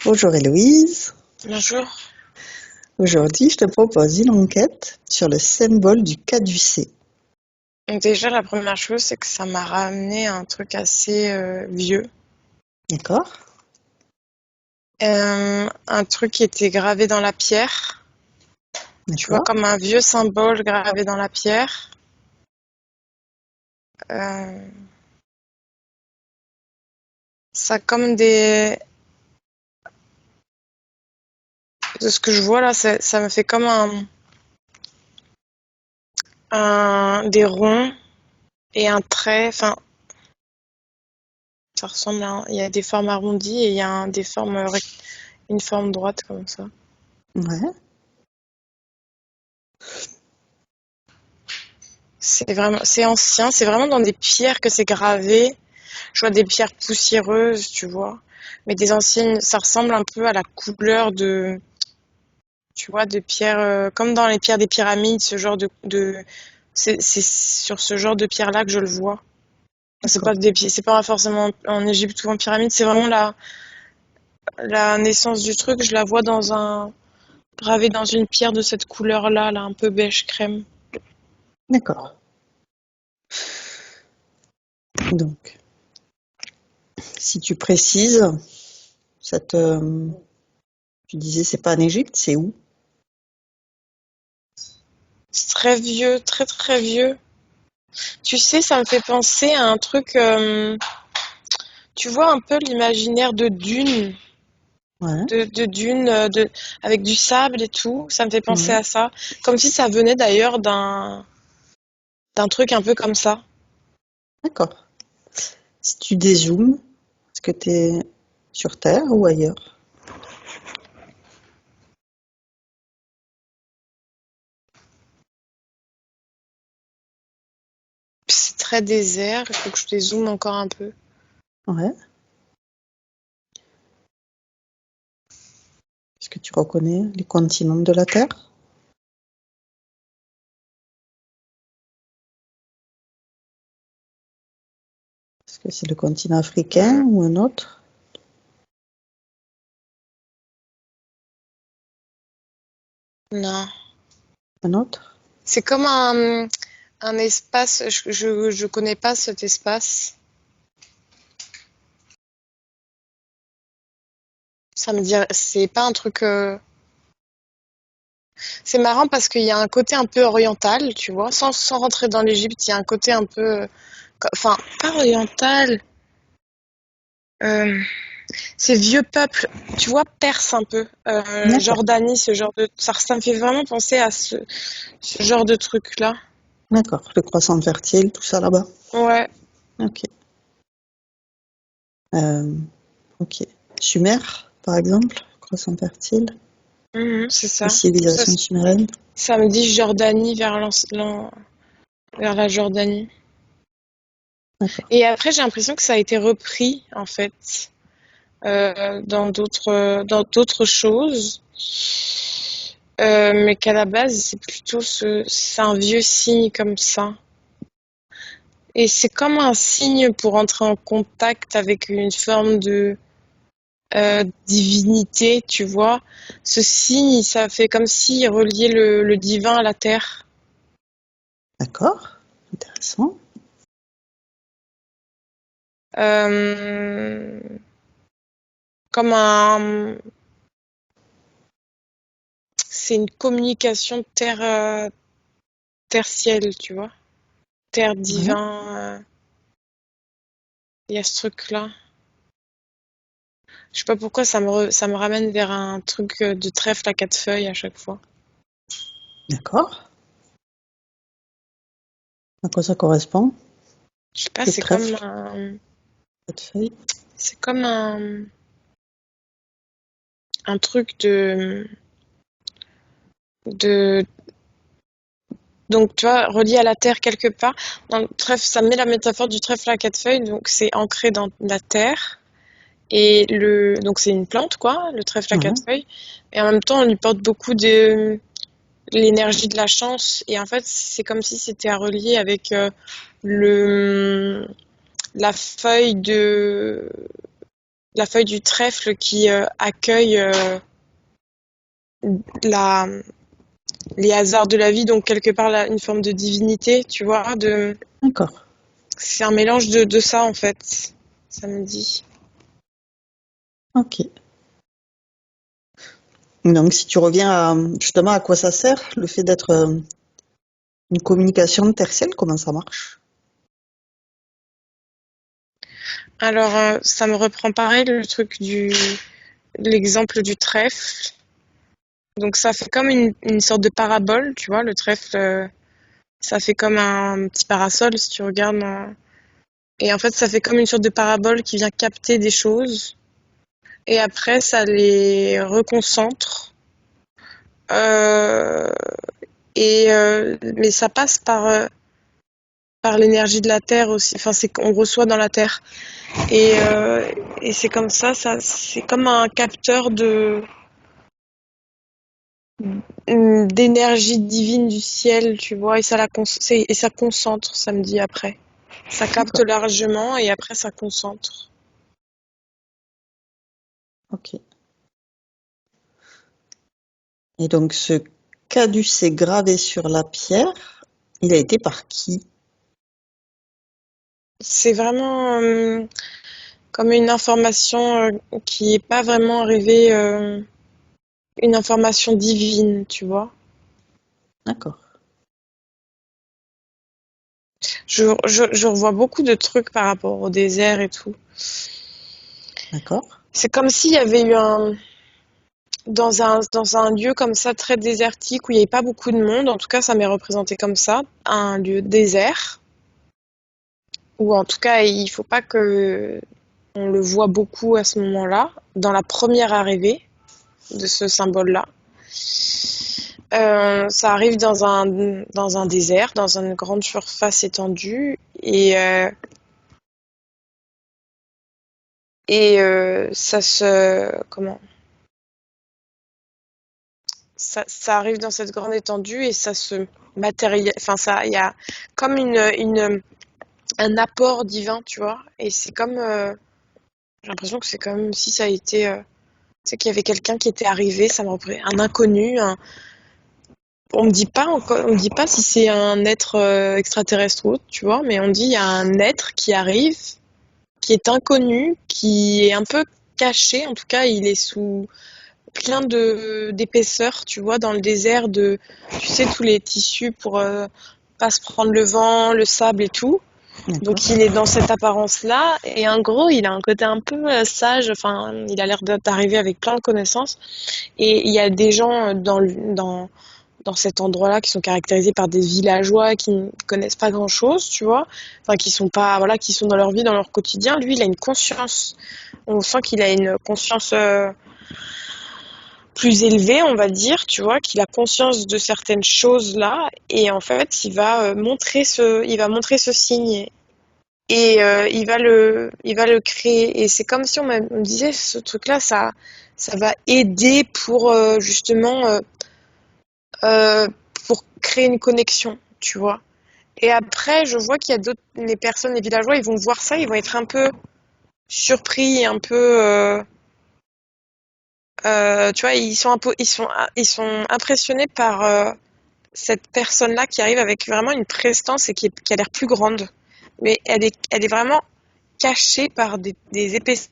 Bonjour Héloïse. Bonjour. Aujourd'hui, je te propose une enquête sur le symbole du caducée. Donc déjà, la première chose, c'est que ça m'a ramené un truc assez vieux. D'accord? Un truc qui était gravé dans la pierre. Tu vois, D'accord? comme un vieux symbole gravé dans la pierre. Euh, Ça a comme des... De ce que je vois là, ça me fait comme des ronds et un trait. Enfin, ça ressemble à... Il y a des formes arrondies et il y a des formes... une forme droite comme ça. Ouais. C'est vraiment... C'est ancien. C'est vraiment dans des pierres que c'est gravé. Je vois des pierres poussiéreuses, tu vois. Mais des anciennes, ça ressemble un peu à la couleur de, tu vois, de pierres, comme dans les pierres des pyramides, ce genre c'est sur ce genre de pierre-là que je le vois. D'accord. C'est pas forcément en Égypte ou en pyramide, c'est vraiment la naissance du truc. Je la vois gravée dans une pierre de cette couleur-là, là, un peu beige crème. D'accord. Donc, si tu précises, ça te... Tu disais c'est pas en Égypte, c'est où? C'est très vieux, très très vieux. Tu sais, ça me fait penser à un truc, tu vois un peu l'imaginaire de Dune. Ouais. De dunes avec du sable et tout. Ça me fait penser Ouais. à ça. Comme si ça venait d'ailleurs d'un truc un peu comme ça. D'accord. Si tu dézoomes, est-ce que tu es sur Terre ou ailleurs? C'est très désert. Il faut que je dézoome encore un peu. Ouais. Est-ce que tu reconnais les continents de la Terre? Est-ce que c'est le continent africain Hmm, ou un autre? non. Un autre? C'est comme un espace. Je connais pas cet espace. Ça me dit. C'est pas un truc. C'est marrant parce qu'il y a un côté un peu oriental, tu vois. Sans rentrer dans l'Égypte, il y a un côté un peu. Enfin, pas oriental. Euh, Ces vieux peuples, tu vois, Perse un peu, D'accord. Jordanie, ce genre de... Ça me fait vraiment penser à ce genre de truc-là. D'accord. Le croissant fertile, tout ça là-bas. Ouais, Ok. Euh, ok. Sumer, par exemple, croissant fertile, c'est les ça. civilisations sumériennes. Ça me dit Jordanie vers la Jordanie. D'accord. Et après, j'ai l'impression que ça a été repris, en fait, dans d'autres choses. Mais qu'à la base, c'est un vieux signe comme ça. Et c'est comme un signe pour entrer en contact avec une forme de divinité, tu vois. Ce signe, ça fait comme si reliait le divin à la terre. D'accord. Intéressant. Euh, Comme un... C'est une communication terre-ciel, tu vois. Ouais. Terre-divin, il y a ce truc-là. Je sais pas pourquoi ça me ramène vers un truc de trèfle à quatre feuilles à chaque fois. D'accord. À quoi ça correspond? Je sais pas, Le trèfle, cette feuille. c'est comme un truc de donc tu vois relié à la terre quelque part. Dans le trèfle, ça met la métaphore du trèfle à quatre feuilles, donc c'est ancré dans la terre et le donc c'est une plante quoi, le trèfle à quatre Ouais. feuilles. Et en même temps, on lui porte beaucoup de l'énergie de la chance et en fait, c'est comme si c'était à relier avec le la feuille la feuille du trèfle qui accueille la, les hasards de la vie, donc quelque part une forme de divinité, tu vois. D'accord. C'est un mélange de ça en fait, ça me dit. Ok. Donc, si tu reviens justement à quoi ça sert, le fait d'être une communication tertielle, comment ça marche? Alors, ça me reprend pareil le truc l'exemple du trèfle. Donc, ça fait comme une sorte de parabole, tu vois, le trèfle, ça fait comme un petit parasol si tu regardes. Et en fait, ça fait comme une sorte de parabole qui vient capter des choses. Et après, ça les reconcentre. Euh, mais ça passe par l'énergie de la Terre aussi. Enfin, c'est qu'on reçoit dans la Terre. Et c'est comme ça, c'est comme un capteur d'énergie divine du ciel, tu vois, et ça concentre, ça me dit après. Ça capte D'accord. largement et après ça concentre. Ok. Et donc, ce caducée gravé sur la pierre, il a été par qui? C'est vraiment comme une information qui est pas vraiment arrivée, une information divine, tu vois. D'accord. Je revois beaucoup de trucs par rapport au désert et tout. D'accord. C'est comme s'il y avait eu dans un lieu comme ça très désertique où il n'y avait pas beaucoup de monde, en tout cas ça m'est représenté comme ça, un lieu désert, où en tout cas il faut pas que on le voit beaucoup à ce moment-là, dans la première arrivée de ce symbole-là. Ça arrive dans un désert, dans une grande surface étendue, ça se... Comment? Ça arrive dans cette grande étendue et ça se matérialise. Enfin, il y a comme un apport divin, tu vois. Et c'est comme. J'ai l'impression que c'est comme si ça a été. Tu sais, qu'il y avait quelqu'un qui était arrivé, ça me reprenait un inconnu. On me dit pas si c'est un être extraterrestre ou autre, tu vois, mais on dit il y a un être qui arrive, qui est inconnu, qui est un peu caché. En tout cas, il est sous plein de d'épaisseur, tu vois, dans le désert, tu sais, tous les tissus pour pas se prendre le vent, le sable et tout. D'accord. Donc il est dans cette apparence-là et en gros il a un côté un peu sage, enfin il a l'air d'arriver avec plein de connaissances et il y a des gens dans cet endroit-là qui sont caractérisés par des villageois qui ne connaissent pas grand-chose, tu vois, enfin qui sont pas, voilà, qui sont dans leur vie, dans leur quotidien. Lui il a une conscience, on sent qu'il a une conscience plus élevé, on va dire, tu vois, qu'il a conscience de certaines choses là, et en fait, il va montrer ce signe et il va le créer. Et c'est comme si on me disait, ce truc-là, ça va aider pour justement euh, pour créer une connexion, tu vois. Et après, je vois qu'il y a les personnes, les villageois, ils vont voir ça, ils vont être un peu surpris, un peu tu vois, ils sont impressionnés par cette personne-là qui arrive avec vraiment une prestance et qui a l'air plus grande. Mais elle est vraiment cachée par des épaisseurs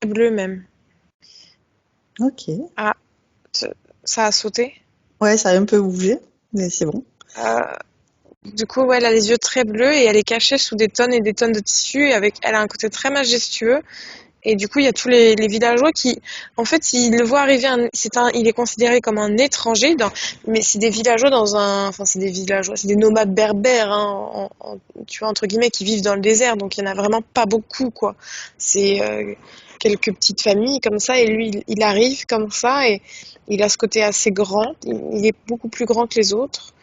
bleues même. Ok. Ah, ça a sauté. Ouais, ça a un peu bougé, mais c'est bon. Euh, du coup, ouais, elle a les yeux très bleus et elle est cachée sous des tonnes et des tonnes de tissu et elle a un côté très majestueux. Et du coup, il y a tous les villageois qui, en fait, ils le voient arriver, il est considéré comme un étranger, mais c'est des villageois enfin, c'est des villageois, c'est des nomades berbères, hein, tu vois, entre guillemets, qui vivent dans le désert, donc il y en a vraiment pas beaucoup, quoi. C'est quelques petites familles comme ça, et lui, il arrive comme ça, et il a ce côté assez grand, il est beaucoup plus grand que les autres,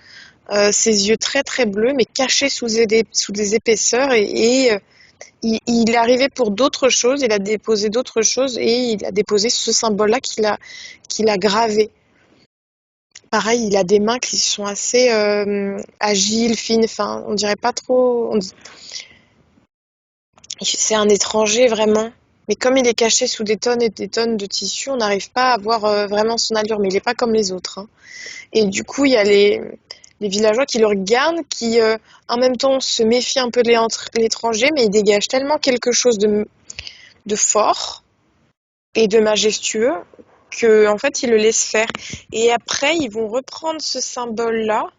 ses yeux très très bleus, mais cachés sous des épaisseurs, il est arrivé pour d'autres choses, il a déposé d'autres choses et il a déposé ce symbole-là qu'il a gravé. Pareil, il a des mains qui sont assez agiles, fines. Enfin, on dirait pas trop. C'est un étranger vraiment. Mais comme il est caché sous des tonnes et des tonnes de tissu, on n'arrive pas à voir vraiment son allure. Mais il est pas comme les autres, hein. Et du coup, il y a les villageois qui le regardent, qui en même temps se méfient un peu de l'étranger, mais il dégage tellement quelque chose de fort et de majestueux que en fait, ils le laissent faire. Et après, ils vont reprendre ce symbole-là.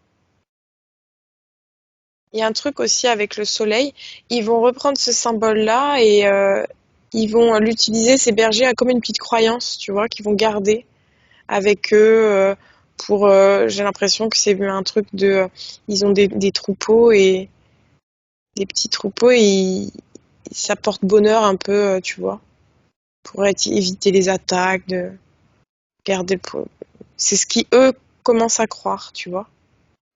Il y a un truc aussi avec le soleil. Ils vont reprendre ce symbole-là et ils vont l'utiliser, ces bergers, comme une petite croyance, tu vois, qu'ils vont garder avec eux. Pour, j'ai l'impression que c'est un truc de, ils ont des troupeaux et des petits troupeaux et ça porte bonheur un peu, tu vois, pour éviter les attaques, de garder le. C'est ce qui eux commencent à croire, tu vois.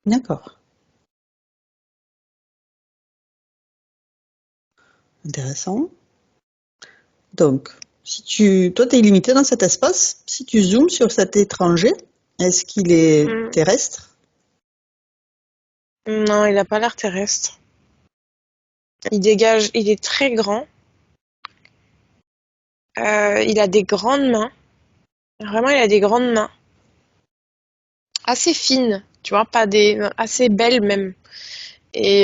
D'accord. Intéressant. Donc, toi, tu es limité dans cet espace. Si tu zoomes sur cet étranger, est-ce qu'il est Mm. terrestre? Non, il a pas l'air terrestre. Il dégage, il est très grand. Il a des grandes mains. Vraiment, il a des grandes mains. Assez fines, tu vois, pas des, assez belles même. Et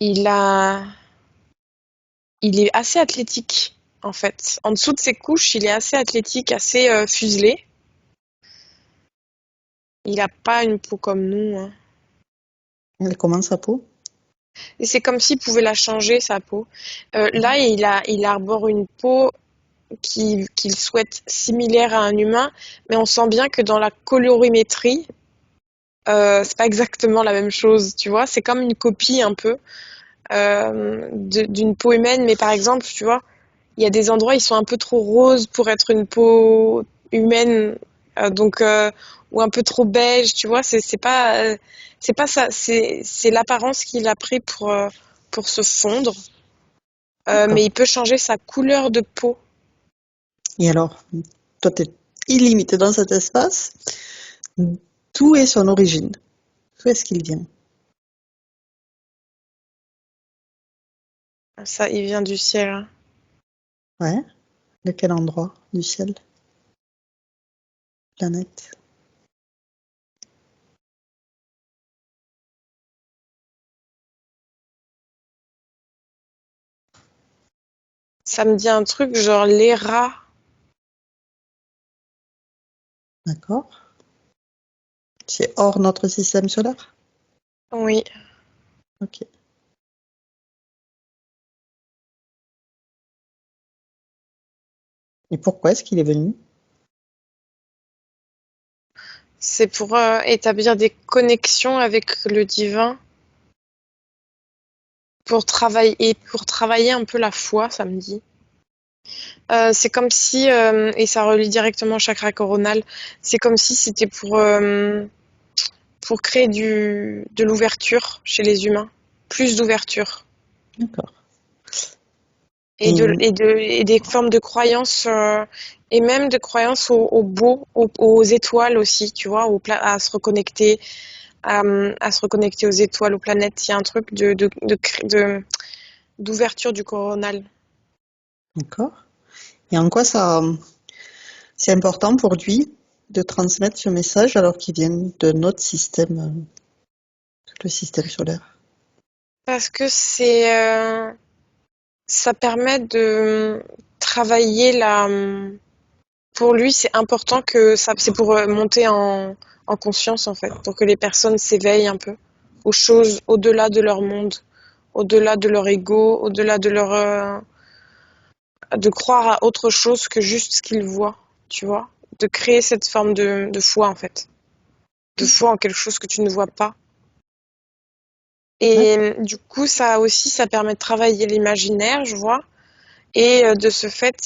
il a, il est assez athlétique, en fait. En dessous de ses couches, il est assez athlétique, assez fuselé. Il a pas une peau comme nous, hein. Elle est comment sa peau? Et c'est comme s'il pouvait la changer, sa peau. Là, il arbore une peau qu'il souhaite similaire à un humain, mais on sent bien que dans la colorimétrie, c'est pas exactement la même chose, tu vois. C'est comme une copie un peu d'une peau humaine, mais par exemple, tu vois, il y a des endroits, ils sont un peu trop roses pour être une peau humaine, donc ou un peu trop beige, tu vois. C'est pas ça. C'est l'apparence qu'il a pris pour se fondre, D'accord. mais il peut changer sa couleur de peau. Et alors, toi, tu es illimité dans cet espace. D'où est son origine? D'où est-ce qu'il vient? Ça, il vient du ciel, hein. Ouais. De quel endroit du ciel? Planète? Ça me dit un truc genre les rats. D'accord. C'est hors notre système solaire? Oui. Ok. Et pourquoi est-ce qu'il est venu? C'est pour établir des connexions avec le divin, pour travailler un peu la foi, ça me dit. C'est comme si, et ça relie directement au chakra coronal, c'est comme si c'était pour créer de l'ouverture chez les humains, plus d'ouverture, D'accord. et, Et et des formes de croyances, et même de croyances au beau, aux étoiles aussi, tu vois, à se reconnecter, à se reconnecter aux étoiles, aux planètes. Il y a un truc d'ouverture du coronal. d'accord. Et en quoi ça, c'est important pour lui de transmettre ce message alors qu'il vient de notre système, le système solaire? Parce que ça permet de travailler pour lui, c'est important que ça, c'est pour monter en conscience en fait, pour que les personnes s'éveillent un peu aux choses au-delà de leur monde, au-delà de leur ego, au-delà de de croire à autre chose que juste ce qu'ils voient, tu vois, de créer cette forme de foi en fait, de foi en quelque chose que tu ne vois pas. Et D'accord. du coup, ça aussi, ça permet de travailler l'imaginaire, je vois. Et de ce fait,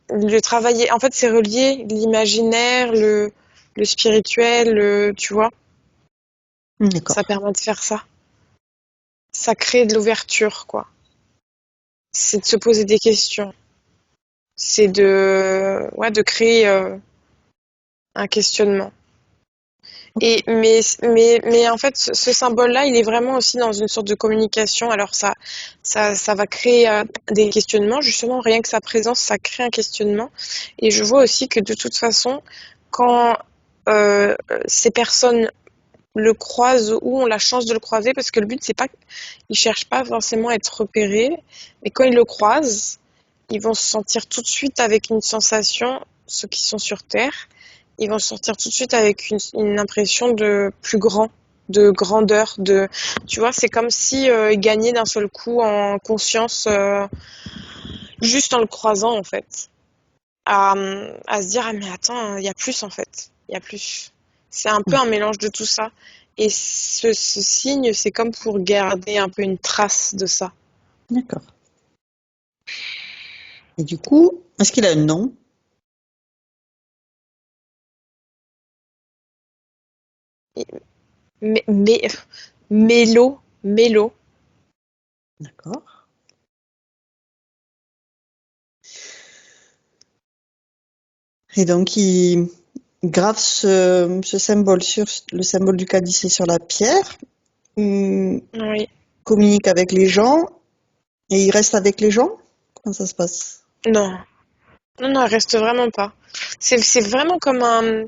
le travailler, en fait, c'est relié l'imaginaire, le spirituel, tu vois. Ça D'accord. permet de faire ça. Ça crée de l'ouverture, quoi. C'est de se poser des questions. c'est de créer un questionnement. Mais en fait, ce symbole-là, il est vraiment aussi dans une sorte de communication. Alors ça va créer des questionnements. Justement, rien que sa présence, ça crée un questionnement. Et je vois aussi que de toute façon, quand ces personnes le croisent ou ont la chance de le croiser, parce que le but, c'est pas, ils cherchent pas forcément à être repérés, mais quand ils le croisent, ils vont se sentir tout de suite avec une sensation, ceux qui sont sur Terre, ils vont se sentir tout de suite avec une impression de plus grand, de grandeur, tu vois, c'est comme si ils gagnaient d'un seul coup en conscience, juste en le croisant en fait, à se dire ah mais attends, il y a plus en fait, il y a plus. C'est un peu un mélange de tout ça. Et ce signe, c'est comme pour garder un peu une trace de ça. D'accord. Et du coup, est-ce qu'il a un nom? Mais, mais, Mélo. D'accord. Et donc, il grave ce symbole sur le symbole du caddis sur la pierre. Il Oui. communique avec les gens et il reste avec les gens? Comment ça se passe? Non. Non, non, elle reste vraiment pas. C'est vraiment comme un.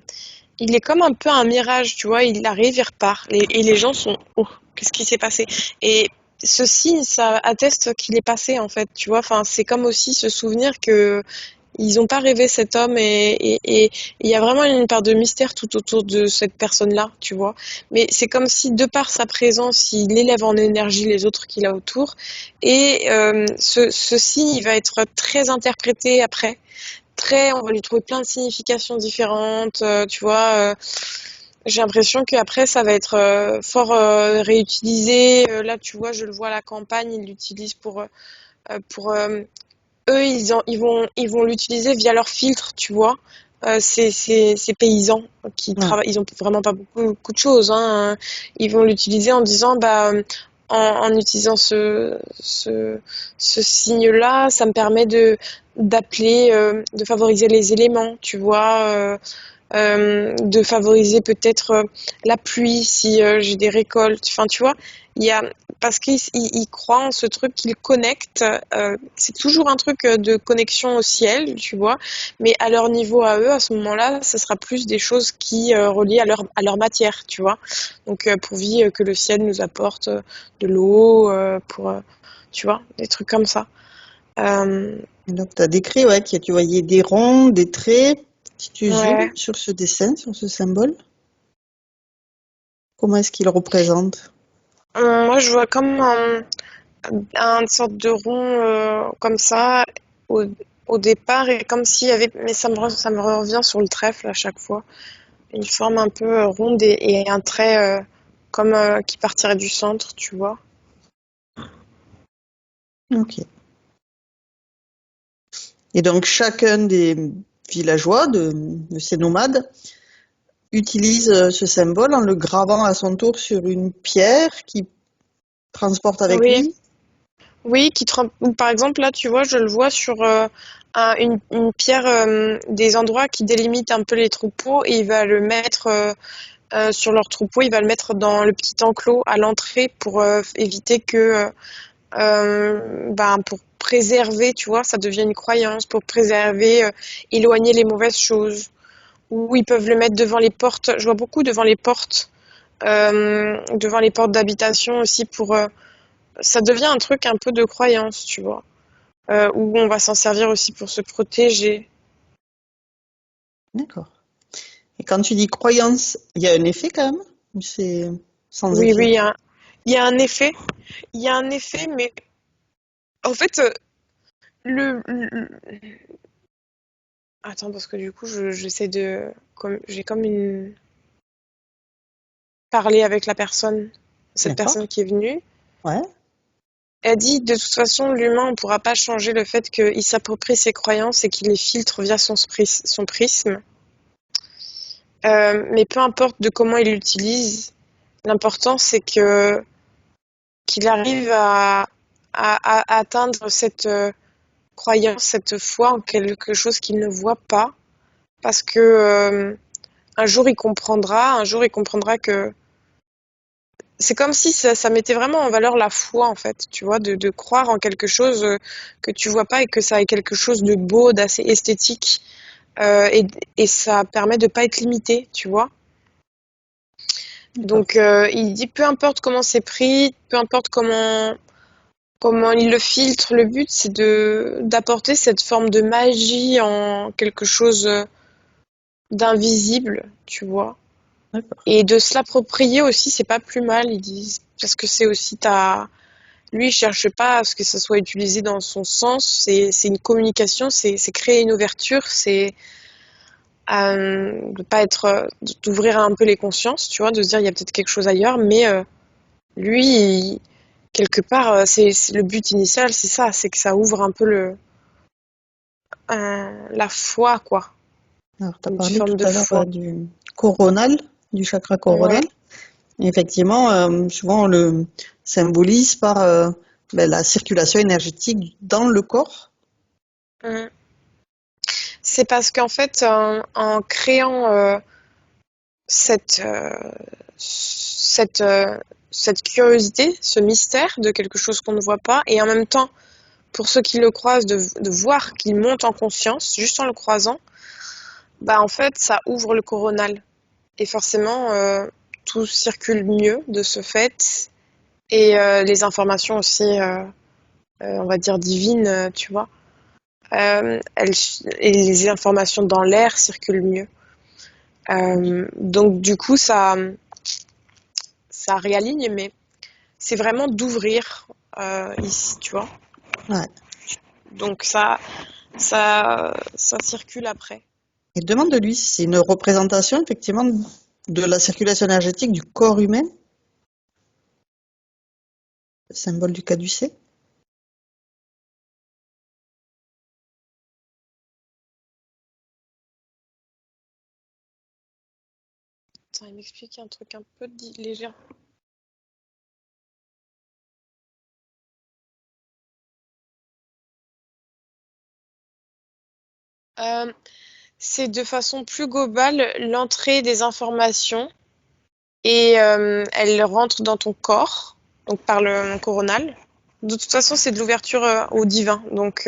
Il est comme un peu un mirage, tu vois. Il arrive, il repart. Et les gens sont. Oh, qu'est-ce qui s'est passé? Et ce signe, ça atteste qu'il est passé, en fait, tu vois. Enfin, c'est comme aussi se souvenir que ils n'ont pas rêvé cet homme et il y a vraiment une part de mystère tout autour de cette personne-là, tu vois. Mais c'est comme si, de par sa présence, il élève en énergie les autres qu'il a autour. Et ce signe, il va être très interprété après. On va lui trouver plein de significations différentes, tu vois. J'ai l'impression qu'après, ça va être fort réutilisé. Là, tu vois, je le vois à la campagne, ils l'utilisent pour eux, ils vont l'utiliser via leur filtre, tu vois. Ces paysans qui Ouais. travaillent, ils ont vraiment pas beaucoup de choses, hein. Ils vont l'utiliser en disant, bah, en utilisant ce signe-là, ça me permet d'appeler, de favoriser les éléments, tu vois. De favoriser peut-être la pluie si j'ai des récoltes. Enfin, tu vois, il y a parce qu'ils croient en ce truc qu'ils connectent. C'est toujours un truc de connexion au ciel, tu vois. Mais à leur niveau à eux, à ce moment-là, ce sera plus des choses qui relient à leur matière, tu vois. Donc, pourvu que le ciel nous apporte de l'eau, tu vois, des trucs comme ça. Euh, Et donc, tu as décrit ouais, que tu voyais des ronds, des traits. Si tu zoomes ouais. sur ce dessin, sur ce symbole, comment est-ce qu'il représente? Moi, je vois comme un sorte de rond comme ça au, au départ et comme s'il y avait mais ça me revient sur le trèfle à chaque fois une forme un peu ronde et un trait comme qui partirait du centre, tu vois. Ok. Et donc, chacun des villageois, de ces nomades, utilise ce symbole en le gravant à son tour sur une pierre qu'il transporte avec Oui, lui. oui, ou par exemple là tu vois je le vois sur une pierre des endroits qui délimitent un peu les troupeaux et il va le mettre sur leur troupeau, il va le mettre dans le petit enclos à l'entrée pour éviter que ben, pour préserver, tu vois, ça devient une croyance, pour préserver, éloigner les mauvaises choses. Ou ils peuvent le mettre devant les portes, je vois beaucoup devant les portes d'habitation aussi pour... ça devient un truc un peu de croyance, tu vois, où on va s'en servir aussi pour se protéger. D'accord. Et quand tu dis croyance, il y a un effet quand même? Ou c'est sans Oui, oui, effet? il y a un effet. Il y a un effet, mais en fait, le... Attends, parce que du coup, j'essaie de... J'ai comme une... Parler avec la personne, cette personne D'accord. qui est venue. Ouais. Elle dit, de toute façon, l'humain, on ne pourra pas changer le fait qu'il s'approprie ses croyances et qu'il les filtre via son prisme. Mais peu importe de comment il l'utilise, l'important, c'est qu'il arrive à atteindre cette, croyance, cette foi en quelque chose qu'il ne voit pas, parce que un jour il comprendra que c'est comme si ça mettait vraiment en valeur la foi, en fait, tu vois, de croire en quelque chose que tu vois pas et que ça ait quelque chose de beau, d'assez esthétique, euh, et, et ça permet de pas être limité, tu vois. D'accord. Donc il dit peu importe comment c'est pris, peu importe comment il le filtre, le but c'est de d'apporter cette forme de magie en quelque chose d'invisible, tu vois. D'accord. Et de se l'approprier aussi, c'est pas plus mal, ils disent, parce que c'est aussi ta. Lui, il cherche pas à ce que ça soit utilisé dans son sens. C'est une communication, c'est créer une ouverture, c'est de pas être, d'ouvrir un peu les consciences, tu vois, de se dire il y a peut-être quelque chose ailleurs, mais lui, quelque part, c'est le but initial, c'est ça, c'est que ça ouvre un peu la foi, quoi, Alors, tu as une parlé tout forme de à l'heure foi. du coronal, du chakra Ouais. coronal. Effectivement, souvent on le symbolise par la circulation énergétique dans le corps. Mm. C'est parce qu'en fait, en créant cette, cette, cette curiosité, ce mystère de quelque chose qu'on ne voit pas, et en même temps, pour ceux qui le croisent, de voir qu'il monte en conscience, juste en le croisant, bah en fait, ça ouvre le coronal. Et forcément, tout circule mieux de ce fait, et les informations aussi, on va dire divines, tu vois, elles, et les informations dans l'air circulent mieux. Donc du coup, ça réaligne, mais c'est vraiment d'ouvrir ici, tu vois. Ouais. Donc ça circule après. Et demande-lui si c'est une représentation effectivement de la circulation énergétique du corps humain, le symbole du caducée. Attends, il m'explique un truc un peu léger. Euh, c'est de façon plus globale l'entrée des informations et elles rentrent dans ton corps, donc par le coronal. De toute façon, c'est de l'ouverture au divin, donc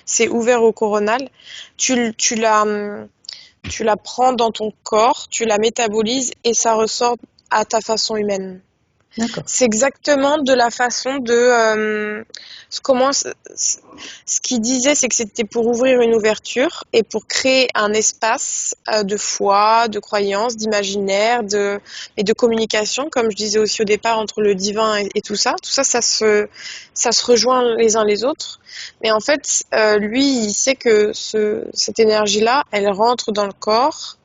c'est ouvert au coronal. Tu tu la prends dans ton corps, tu la métabolises et ça ressort à ta façon humaine. D'accord. C'est exactement de la façon de comment ce qu'il disait, c'est que c'était pour ouvrir une ouverture et pour créer un espace de foi, de croyance, d'imaginaire, et de communication, comme je disais aussi au départ entre le divin et tout ça. Tout ça, ça se rejoint les uns les autres. Mais en fait, lui, il sait que cette énergie-là, elle rentre dans le corps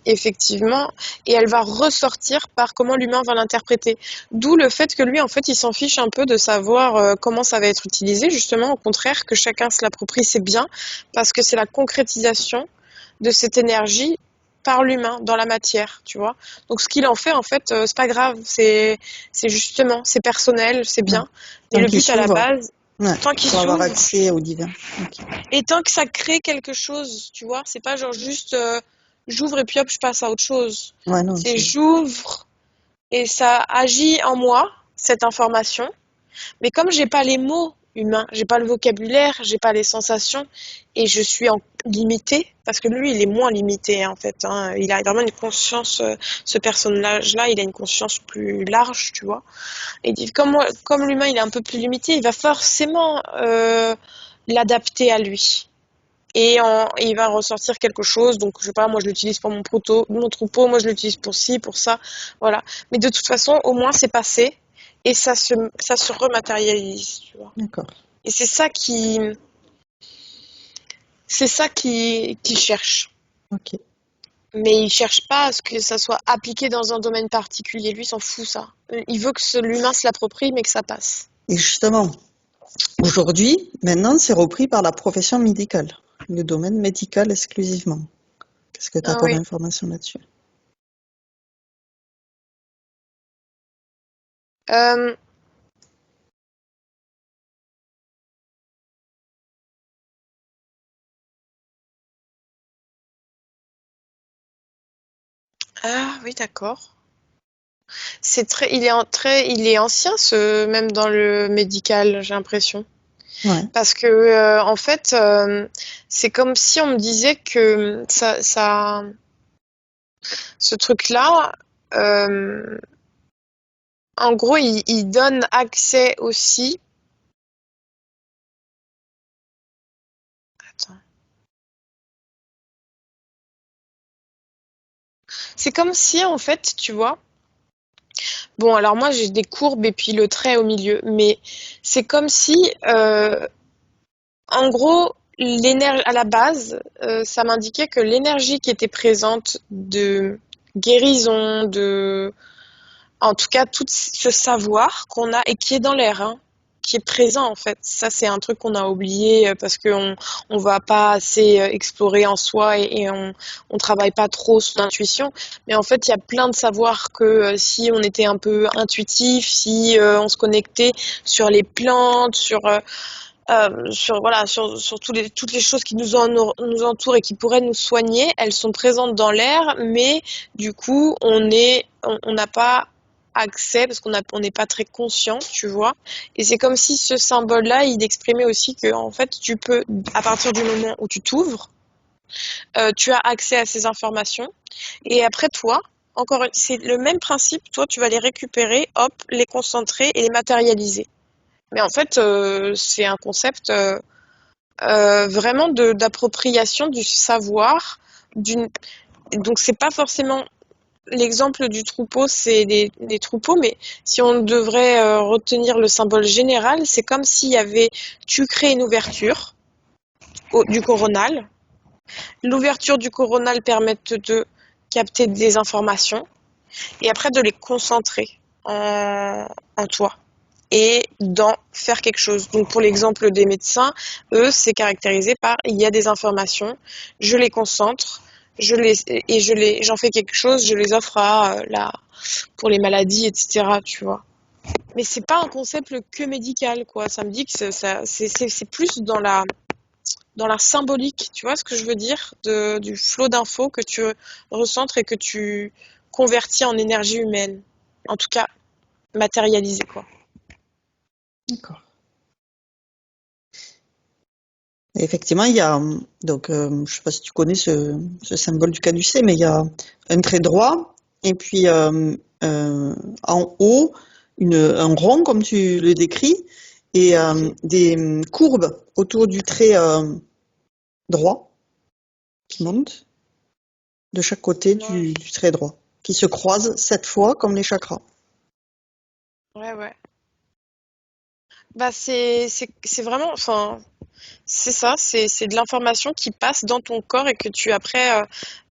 effectivement, et elle va ressortir par comment l'humain va l'interpréter. D'où le fait que lui, en fait, il s'en fiche un peu de savoir comment ça va être utilisé, justement, au contraire, que chacun se l'approprie, c'est bien, parce que c'est la concrétisation de cette énergie par l'humain, dans la matière, tu vois. Donc ce qu'il en fait, en fait, c'est pas grave, c'est justement, c'est personnel, c'est Ouais. bien. Mais Tant le qu'il but à la s'ouvre, base, ouais, tant qu'il pour avoir s'ouvre, accès au divin. Ok. et tant que ça crée quelque chose, tu vois, c'est pas genre juste j'ouvre et puis hop, je passe à autre chose. Ouais, non, C'est c'est j'ouvre et ça agit en moi, cette information. Mais comme j'ai pas les mots humains, j'ai pas le vocabulaire, j'ai pas les sensations et je suis limité, parce que lui, il est moins limité en fait. Hein. Il a vraiment une conscience, ce personnage-là, il a une conscience plus large, tu vois. Et dit, comme l'humain, il est un peu plus limité, il va forcément l'adapter à lui et il va ressortir quelque chose. Donc, je sais pas, moi je l'utilise pour mon troupeau, moi je l'utilise pour ci, pour ça, voilà. Mais de toute façon, au moins c'est passé et ça se rematérialise, tu vois. d'accord. Et c'est ça qui cherche. Ok. Mais il cherche pas à ce que ça soit appliqué dans un domaine particulier. Lui, il s'en fout ça. Il veut que l'humain se l'approprie, mais que ça passe. Et justement, aujourd'hui, maintenant, c'est repris par la profession médicale, le domaine médical exclusivement. Qu'est-ce que tu as Ah comme oui. information là-dessus? Euh, Ah oui, d'accord. Il est ancien, même dans le médical, j'ai l'impression. Ouais. Parce que, en fait, c'est comme si on me disait que ce truc-là, euh, en gros, il donne accès aussi. Attends. C'est comme si, en fait, tu vois. Bon, alors moi, j'ai des courbes et puis le trait au milieu, mais c'est comme si, en gros, l'énergie à la base, ça m'indiquait que l'énergie qui était présente de guérison, en tout cas, tout ce savoir qu'on a et qui est dans l'air, hein, qui est présent en fait. Ça, c'est un truc qu'on a oublié parce qu'on va pas assez explorer en soi et on travaille pas trop sur l'intuition. Mais en fait, il y a plein de savoirs que si on était un peu intuitif, si on se connectait sur les plantes, sur toutes les choses qui nous entourent et qui pourraient nous soigner, elles sont présentes dans l'air, mais du coup, on n'a pas accès parce on n'est pas très conscient, tu vois. Et c'est comme si ce symbole-là, il exprimait aussi que, en fait, tu peux, à partir du moment où tu t'ouvres, tu as accès à ces informations. Et après, toi, c'est le même principe, toi, tu vas les récupérer, hop, les concentrer et les matérialiser. Mais en fait, c'est un concept vraiment d'appropriation du savoir. D'une... Donc, c'est pas forcément l'exemple du troupeau, c'est des troupeaux, mais si on devrait retenir le symbole général, c'est comme s'il y avait, tu crées une ouverture du coronal. L'ouverture du coronal permet de capter des informations et après de les concentrer en toi et d'en faire quelque chose. Donc pour l'exemple des médecins, eux, c'est caractérisé par il y a des informations, je les concentre, j'en fais quelque chose, je les offre pour les maladies, etc. Tu vois. Mais c'est pas un concept que médical, quoi. Ça me dit que c'est plus dans la symbolique, tu vois ce que je veux dire, du flot d'infos que tu recentres et que tu convertis en énergie humaine. En tout cas, matérialisée, quoi. D'accord. Et effectivement, il y a donc je sais pas si tu connais ce symbole du caducée, mais il y a un trait droit et puis en haut un rond comme tu le décris et des courbes autour du trait droit qui montent de chaque côté Ouais, du trait droit, qui se croisent 7 fois comme les chakras. ouais, ouais. Bah c'est vraiment, enfin, c'est ça, c'est de l'information qui passe dans ton corps et que tu après,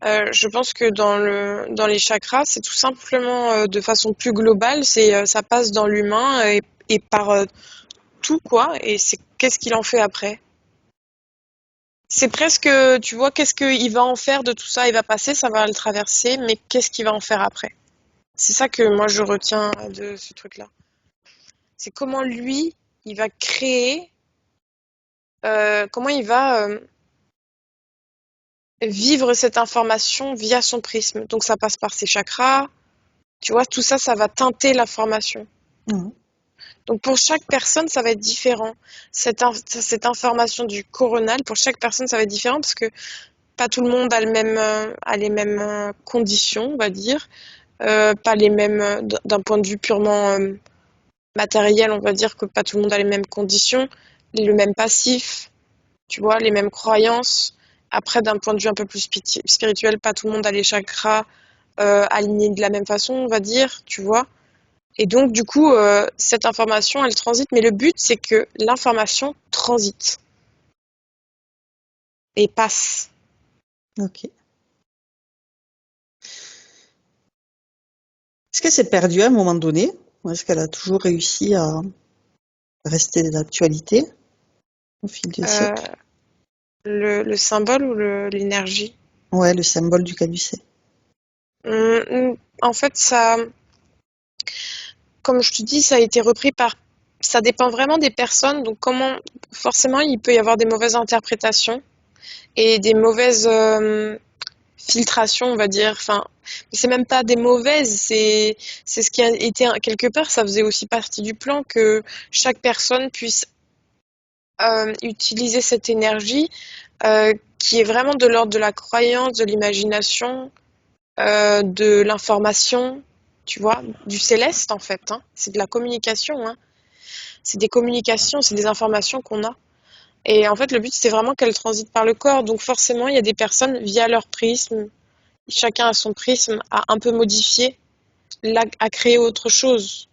je pense que dans les chakras, c'est tout simplement de façon plus globale, ça passe dans l'humain et par tout quoi, et c'est qu'est-ce qu'il en fait après? C'est presque, tu vois, qu'est-ce qu'il va en faire de tout ça? Il va passer, ça va le traverser, mais qu'est-ce qu'il va en faire après? C'est ça que moi je retiens de ce truc-là. C'est comment lui, il va créer, comment il va vivre cette information via son prisme. Donc ça passe par ses chakras, tu vois, tout ça, ça va teinter l'information. Mhm. Donc pour chaque personne, ça va être différent. Cette information du coronal, pour chaque personne, ça va être différent parce que pas tout le monde a les mêmes conditions, on va dire. Pas les mêmes, d'un point de vue purement matériel, on va dire que pas tout le monde a les mêmes conditions, le même passif, tu vois, les mêmes croyances. Après, d'un point de vue un peu plus spirituel, pas tout le monde a les chakras alignés de la même façon, on va dire, tu vois. Et donc, du coup, cette information, elle transite, mais le but, c'est que l'information transite et passe. Ok. Est-ce qu'elle s'est perdue à un moment donné ou est-ce qu'elle a toujours réussi à rester d'actualité au fil des Euh, siècles? le symbole ou l'énergie. Ouais, le symbole du caducée. En fait, ça, comme je te dis, ça a été repris par. Ça dépend vraiment des personnes. Donc, forcément, il peut y avoir des mauvaises interprétations et des mauvaises filtration, on va dire. Enfin, c'est même pas des mauvaises, c'est ce qui a été quelque part, ça faisait aussi partie du plan que chaque personne puisse utiliser cette énergie qui est vraiment de l'ordre de la croyance, de l'imagination, de l'information, tu vois, du céleste en fait. Hein. C'est de la communication. Hein. C'est des communications, c'est des informations qu'on a. Et en fait, le but, c'est vraiment qu'elles transitent par le corps. Donc forcément, il y a des personnes, via leur prisme, chacun a son prisme, à un peu modifier, à créer autre chose.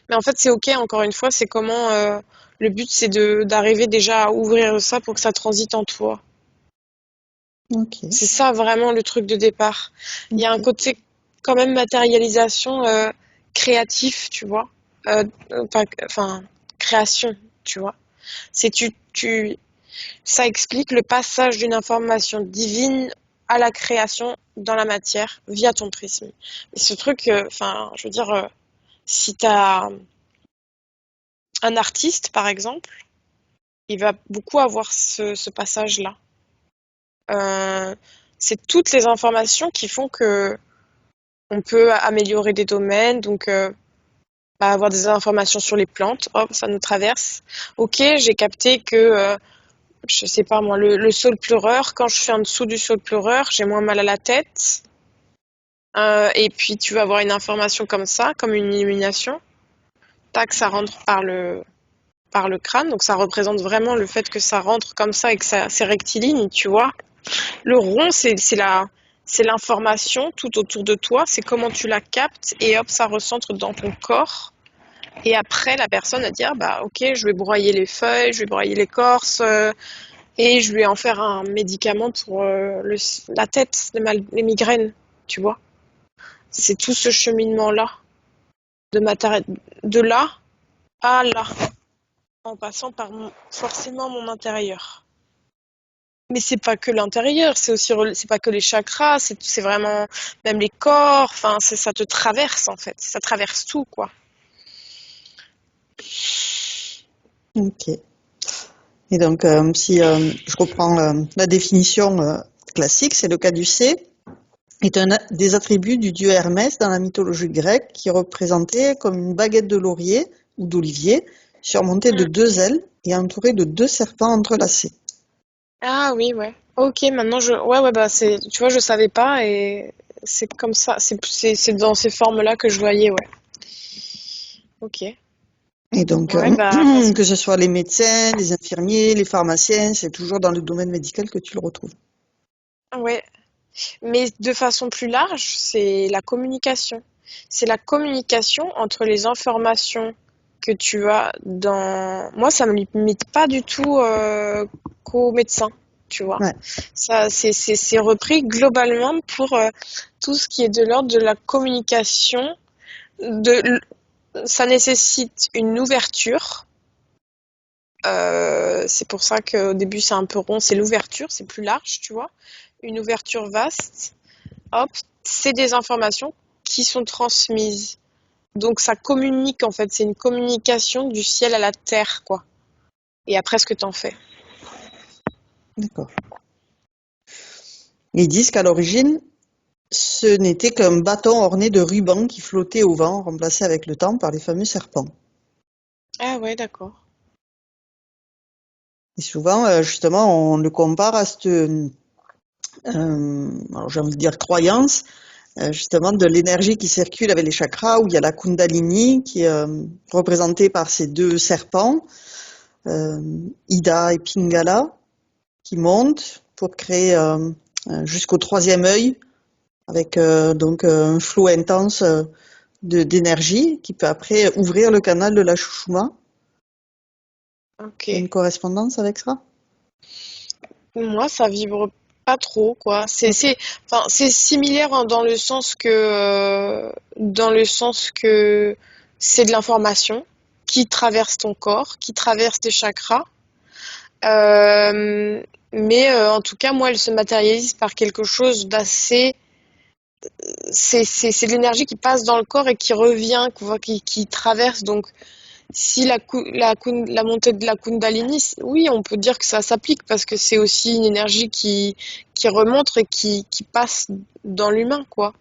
Mais en fait, c'est OK, encore une fois, c'est comment... le but, c'est d'arriver déjà à ouvrir ça pour que ça transite en toi. Ok. C'est ça vraiment le truc de départ. Il y a un Ok. côté quand même matérialisation créatif, tu vois. Enfin, création, tu vois. C'est ça explique le passage d'une information divine à la création dans la matière via ton prisme. Et ce truc, enfin, je veux dire, si t'as un artiste, par exemple, il va beaucoup avoir ce passage-là. Euh, c'est toutes les informations qui font que on peut améliorer des domaines, donc avoir des informations sur les plantes, hop, ça nous traverse. Ok, j'ai capté que, je sais pas moi, le saule pleureur, quand je suis en dessous du saule pleureur, j'ai moins mal à la tête. Et puis tu vas avoir une information comme ça, comme une illumination. Tac, ça rentre par le crâne, donc ça représente vraiment le fait que ça rentre comme ça et que c'est rectiligne, tu vois. Le rond, c'est l'information tout autour de toi, c'est comment tu la captes et hop, ça recentre dans ton corps. Et après, la personne va dire, bah ok, je vais broyer les feuilles, je vais broyer l'écorce et je vais en faire un médicament pour la tête, les migraines, tu vois. C'est tout ce cheminement-là, de là à là, en passant par forcément mon intérieur. Mais c'est pas que l'intérieur, c'est aussi c'est pas que les chakras, c'est vraiment même les corps, enfin ça te traverse en fait, ça traverse tout quoi. Ok. Et donc, si je reprends la définition classique, c'est le caducée est un des attributs du dieu Hermès dans la mythologie grecque qui est représenté comme une baguette de laurier ou d'olivier surmontée de 2 ailes et entourée de 2 serpents entrelacés. Ah oui ouais. Ok maintenant ouais bah c'est tu vois je savais pas et c'est comme ça c'est dans ces formes là que je voyais ouais. Ok Et donc, ouais bah parce que ce soit les médecins, les infirmiers, les pharmaciens, c'est toujours dans le domaine médical que tu le retrouves. ouais mais de façon plus large c'est la communication. C'est la communication entre les informations que tu as dans... Moi, ça me limite pas du tout qu'aux médecins, tu vois. Ouais, Ça, c'est repris globalement pour tout ce qui est de l'ordre de la communication. De, ça nécessite une ouverture. C'est pour ça qu'au début, c'est un peu rond. C'est l'ouverture, c'est plus large, tu vois. Une ouverture vaste. Hop, c'est des informations qui sont transmises. Donc ça communique en fait, c'est une communication du ciel à la terre, quoi. Et après ce que t'en fais. d'accord. Ils disent qu'à l'origine, ce n'était qu'un bâton orné de rubans qui flottait au vent, remplacé avec le temps par les fameux serpents. Ah ouais, d'accord. Et souvent, justement, on le compare à cette, alors j'ai envie de dire croyance, justement de l'énergie qui circule avec les chakras, où il y a la Kundalini qui est représentée par ces 2 serpents, euh, Ida et Pingala, qui montent pour créer jusqu'au 3e œil, avec donc un flot intense d'énergie qui peut après ouvrir le canal de la Shushuma. Il y a une Ok. correspondance avec ça? Moi, ça vibre pas trop, quoi. Enfin, c'est similaire hein, dans le sens que c'est de l'information qui traverse ton corps, qui traverse tes chakras. Euh, mais en tout cas, moi, elle se matérialise par quelque chose d'assez c'est de l'énergie qui passe dans le corps et qui revient, qui traverse. Donc, Si la montée de la Kundalini, oui, on peut dire que ça s'applique parce que c'est aussi une énergie qui remonte et qui passe dans l'humain, quoi.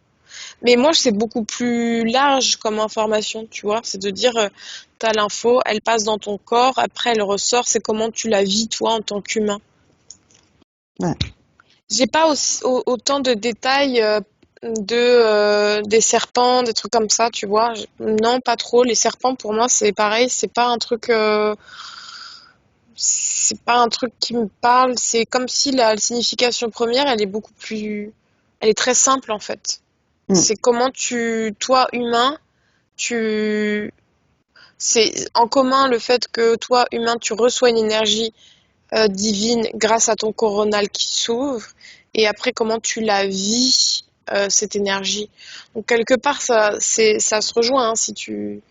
Mais moi, c'est beaucoup plus large comme information, tu vois. C'est de dire, t'as l'info, elle passe dans ton corps, après elle ressort, c'est comment tu la vis, toi, en tant qu'humain. Ouais, J'ai pas autant de détails des serpents, des trucs comme ça, tu vois. Non, pas trop. Les serpents, pour moi, c'est pareil, c'est pas un truc qui me parle. C'est comme si la signification première, elle est très simple en fait. mm, C'est comment toi humain, tu, c'est en commun le fait que toi humain, tu reçois une énergie divine grâce à ton coronal qui s'ouvre, et après comment tu la vis cette énergie. Donc quelque part, ça se rejoint hein, si tu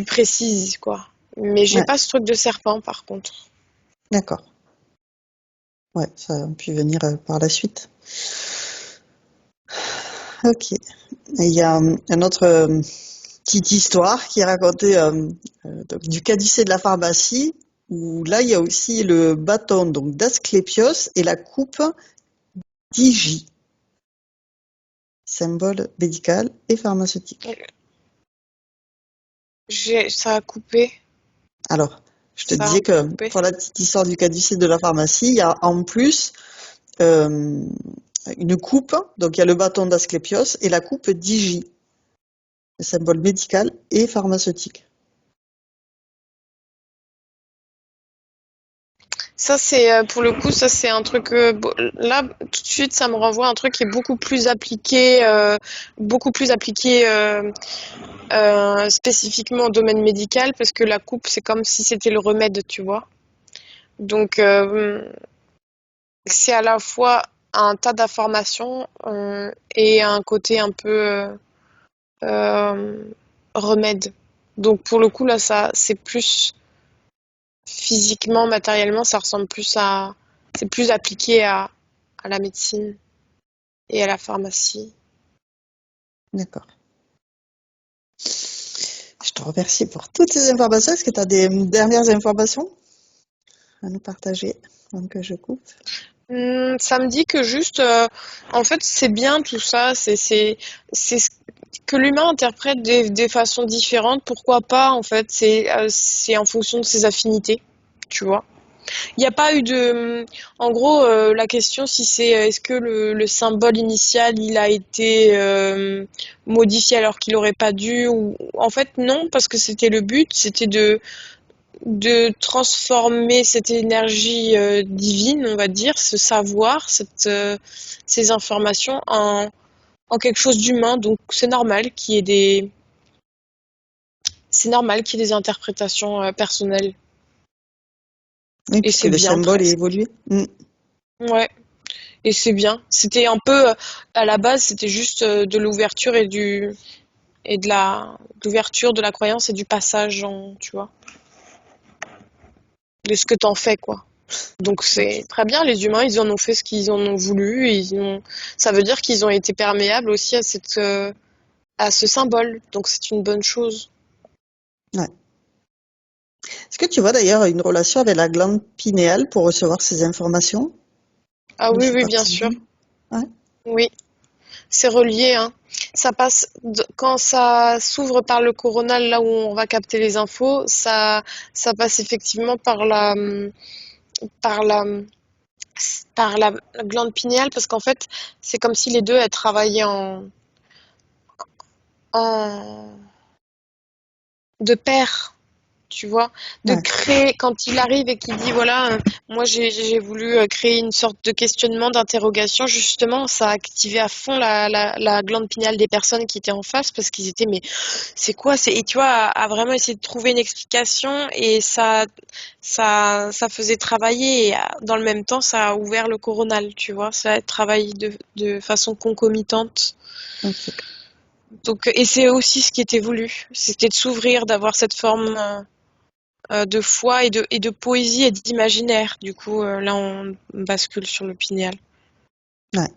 précises quoi. Mais j'ai ouais, pas ce truc de serpent par contre. d'accord. Ouais, ça a pu venir par la suite. Ok. Et il y a un autre petite histoire qui est racontée donc, du caducée de la pharmacie, où là, il y a aussi le bâton donc d'Asclépios et la coupe d'Hygie, symbole médical et pharmaceutique. Ça a coupé, Alors, je te ça a un disais peu que coupé. pour la petite histoire du caducée de la pharmacie, il y a en plus euh, une coupe, donc il y a le bâton d'Asclépios et la coupe d'Hygie, le symbole médical et pharmaceutique. Ça, c'est pour le coup, ça c'est un truc. Là, tout de suite, ça me renvoie à un truc qui est beaucoup plus appliqué spécifiquement au domaine médical, parce que la coupe, c'est comme si c'était le remède, tu vois. Donc, c'est à la fois un tas d'informations et un côté un peu euh, remède. Donc, pour le coup, là, ça, c'est plus physiquement, matériellement, ça ressemble c'est plus appliqué à la médecine et à la pharmacie. D'accord. Je te remercie pour toutes ces informations. Est-ce que tu as des dernières informations à nous partager avant que je coupe? Ça me dit que juste, en fait, c'est bien tout ça, c'est que l'humain interprète des façons différentes. Pourquoi pas, en fait, c'est en fonction de ses affinités, tu vois. Il n'y a pas eu en gros, la question, si c'est, est-ce que le symbole initial, il a été modifié alors qu'il n'aurait pas dû, ou en fait non, parce que c'était le but, c'était de transformer cette énergie divine, on va dire, ce savoir, ces informations en quelque chose d'humain. Donc c'est normal qu'il y ait des interprétations personnelles. Oui, Et puisque c'est le bien symbole est presque. évolué. Mm. Ouais. Et c'est bien. C'était un peu, à la base, c'était juste de l'ouverture et de l'ouverture de la croyance et du passage, tu vois, de ce que t'en fais, quoi. Donc Ok. c'est très bien, les humains, ils en ont fait ce qu'ils en ont voulu, ça veut dire qu'ils ont été perméables aussi à ce symbole, donc c'est une bonne chose. Ouais. Est-ce que tu vois d'ailleurs une relation avec la glande pinéale pour recevoir ces informations Ah de oui, cette oui, bien partie sûr, divine? Ouais. oui, c'est relié, hein. Ça passe, quand ça s'ouvre par le coronal, là où on va capter les infos, ça passe effectivement par la, par la glande pinéale, parce qu'en fait, c'est comme si les deux, elles travaillaient en, de pair. Tu vois, de Ouais. créer, quand il arrive et qu'il dit, voilà, moi j'ai voulu créer une sorte de questionnement, d'interrogation, justement, ça a activé à fond la glande pinéale des personnes qui étaient en face, parce qu'ils étaient, mais c'est quoi, et tu vois, à vraiment essayer de trouver une explication, et ça faisait travailler, et dans le même temps, ça a ouvert le coronal, tu vois, ça a travaillé de façon concomitante. Ok. Donc, et c'est aussi ce qui était voulu, c'était de s'ouvrir, d'avoir cette forme de foi et de poésie et d'imaginaire. Du coup, là, on bascule sur le pinéal. Ouais.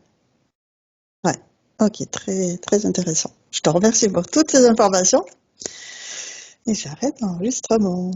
Ouais. Ok. Très, très intéressant. Je te remercie pour toutes ces informations. Et j'arrête l'enregistrement.